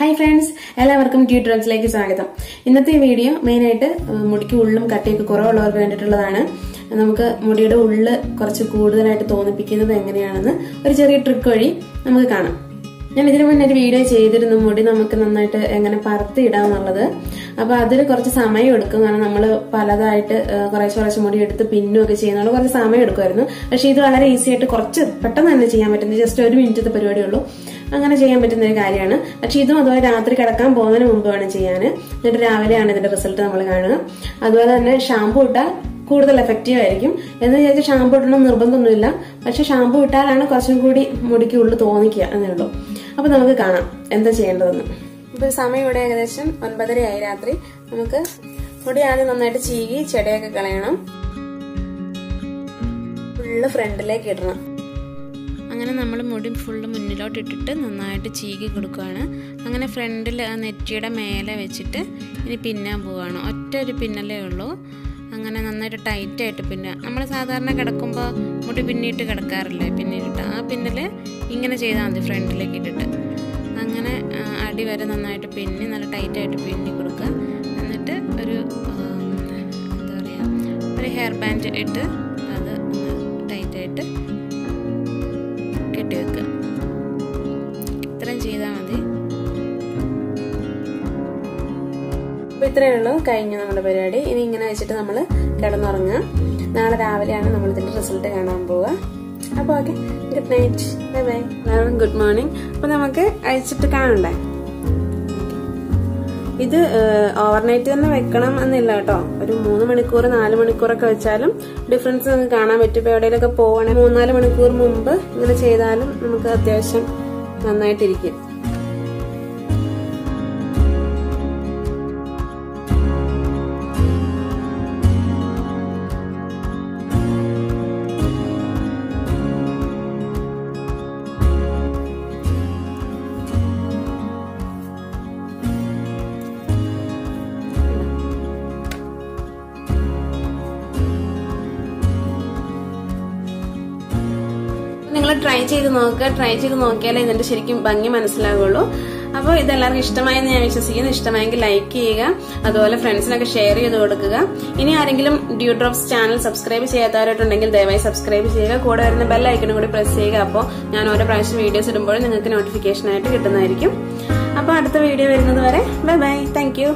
Hi friends, എല്ലാവർക്കും ട്യൂട്ട് ഡ്രോപ്സിലേക്ക് സ്വാഗതം. ഇന്നത്തെ വീഡിയോ മെയിൻ ആയിട്ട് മുടിക്ക് ഉള്ളും കട്ടിയൊക്കെ കുറവുള്ളവർക്ക് വേണ്ടിയിട്ടുള്ളതാണ്. നമുക്ക് മുടിയുടെ ഉള്ള് കുറച്ച് കൂടുതലായിട്ട് തോന്നിപ്പിക്കുന്നത് എങ്ങനെയാണെന്ന് ഒരു ചെറിയ ട്രിക്ക് വഴി നമുക്ക് കാണാം. ഞാൻ ഇതിനു മുന്നേ ഒരു വീഡിയോ ചെയ്തിരുന്നു മുടി നമുക്ക് നന്നായിട്ട് എങ്ങനെ പരത്തി ഇടാന്നുള്ളത്. അപ്പൊ അതിൽ കുറച്ച് സമയം എടുക്കും. കാരണം നമ്മൾ പലതായിട്ട് കുറച്ച് മുടി എടുത്ത് പിന്നുമൊക്കെ ചെയ്യുന്നതുകൊണ്ട് കുറച്ച് സമയം എടുക്കുമായിരുന്നു. പക്ഷെ ഇത് വളരെ ഈസി ആയിട്ട് കുറച്ച് പെട്ടെന്ന് തന്നെ ചെയ്യാൻ പറ്റുന്നത്. ജസ്റ്റ് 1 മിനിറ്റത്തെ പരിപാടിയുള്ളൂ. അങ്ങനെ ചെയ്യാൻ പറ്റുന്ന ഒരു കാര്യമാണ്. പക്ഷെ ഇതും അതുപോലെ രാത്രി കിടക്കാൻ പോകുന്നതിന് മുമ്പ് വേണം ചെയ്യാൻ. എന്നിട്ട് രാവിലെയാണ് ഇതിന്റെ റിസൾട്ട് നമ്മൾ കാണുക. അതുപോലെ തന്നെ ഷാമ്പു ഇട്ടാൽ കൂടുതൽ എഫക്റ്റീവ് ആയിരിക്കും എന്ന് വിചാരിച്ച് ഷാമ്പു ഇടണം നിർബന്ധമൊന്നുമില്ല. പക്ഷെ ഷാമ്പു ഇട്ടാലാണ് കുറച്ചും കൂടി മുടിക്ക് ഉള്ളു തോന്നിക്കുക എന്നേ ഉള്ളൂ. അപ്പൊ നമുക്ക് കാണാം എന്താ ചെയ്യേണ്ടതെന്ന്. ഇപ്പൊ സമയം ഇവിടെ ഏകദേശം 9:30 ആയി രാത്രി. നമുക്ക് മുടി ആദ്യം നന്നായിട്ട് ചീകി ചെടയൊക്കെ കളയണം. ഫുള്ള് ഫ്രണ്ടിലേക്ക് ഇടണം. അങ്ങനെ നമ്മൾ മുടി ഫുള്ള് മുന്നിലോട്ട് ഇട്ടിട്ട് നന്നായിട്ട് ചീകി കൊടുക്കുകയാണ്. അങ്ങനെ ഫ്രണ്ടിൽ ആ നെറ്റിയുടെ മേലെ വെച്ചിട്ട് ഇനി പിന്നാൻ പോവുകയാണ്. ഒറ്റ ഒരു പിന്നലേ ഉള്ളൂ. അങ്ങനെ നന്നായിട്ട് ടൈറ്റായിട്ട് പിന്നുക. നമ്മൾ സാധാരണ കിടക്കുമ്പോൾ മുടി പിന്നിട്ട് കിടക്കാറില്ലേ, പിന്നിട്ട് ആ പിന്നല് ഇങ്ങനെ ചെയ്താൽ മതി ഫ്രണ്ടിലേക്ക് ഇട്ടിട്ട്. അങ്ങനെ അടി വരെ നന്നായിട്ട് പിന്നി നല്ല ടൈറ്റായിട്ട് പിന്നി കൊടുക്കുക. എന്നിട്ട് ഒരു എന്താ പറയുക, ഒരു ഹെയർ ബാൻഡ് ഇട്ട് അത് ടൈറ്റായിട്ട് കെട്ടി വെക്കുക. ഇത്രയും ചെയ്താൽ മതി. അപ്പൊ ഇത്രയേ ഉള്ളൂ, കഴിഞ്ഞു നമ്മുടെ പരിപാടി. ഇനി ഇങ്ങനെ വെച്ചിട്ട് നമ്മൾ കിടന്നുറങ്ങുക. നാളെ രാവിലെയാണ് നമ്മൾ ഇതിന്റെ റിസൾട്ട് കാണാൻ പോവുക. അപ്പൊ okay, good night, bye bye. എല്ലാവരും ഗുഡ് മോർണിംഗ്. അപ്പൊ നമുക്ക് അഴിച്ചിട്ട് കാണണ്ടേ. ഇത് ഓവർനൈറ്റ് തന്നെ വെക്കണം എന്നില്ല കേട്ടോ. ഒരു 3 മണിക്കൂർ 4 മണിക്കൂറൊക്കെ വെച്ചാലും ഡിഫറൻസ് നമുക്ക് കാണാൻ പറ്റും. ഇപ്പൊ എവിടെയെങ്കിലൊക്കെ പോകണമെങ്കിൽ 3-4 മണിക്കൂർ മുമ്പ് ഇങ്ങനെ ചെയ്താലും നമുക്ക് അത്യാവശ്യം നന്നായിട്ടിരിക്കും. നിങ്ങൾ ട്രൈ ചെയ്ത് നോക്കുക. ട്രൈ ചെയ്ത് നോക്കിയാലേ ഇതിന്റെ ശരിക്കും ഭംഗി മനസ്സിലാവുള്ളൂ. അപ്പോൾ ഇതെല്ലാവർക്കും ഇഷ്ടമായെന്ന് ഞാൻ വിശ്വസിക്കുന്നു. ഇഷ്ടമായെങ്കിൽ ലൈക്ക് ചെയ്യുക. അതുപോലെ ഫ്രണ്ട്സിനൊക്കെ ഷെയർ ചെയ്ത് കൊടുക്കുക. ഇനി ആരെങ്കിലും ഡ്യൂ ഡ്രോപ്സ് ചാനൽ സബ്സ്ക്രൈബ് ചെയ്യാത്തവരായിട്ടുണ്ടെങ്കിൽ ദയവായി സബ്സ്ക്രൈബ് ചെയ്യുക. കൂടെ വരുന്ന ബെൽ ഐക്കണും കൂടി പ്രസ് ചെയ്യുക. അപ്പോൾ ഞാൻ ഓരോ പ്രാവശ്യം വീഡിയോസ് ഇടുമ്പോഴും നിങ്ങൾക്ക് നോട്ടിഫിക്കേഷൻ ആയിട്ട് കിട്ടുന്നതായിരിക്കും. അപ്പോൾ അടുത്ത വീഡിയോ വരുന്നത് വരെ ബൈ ബൈ. Thank you.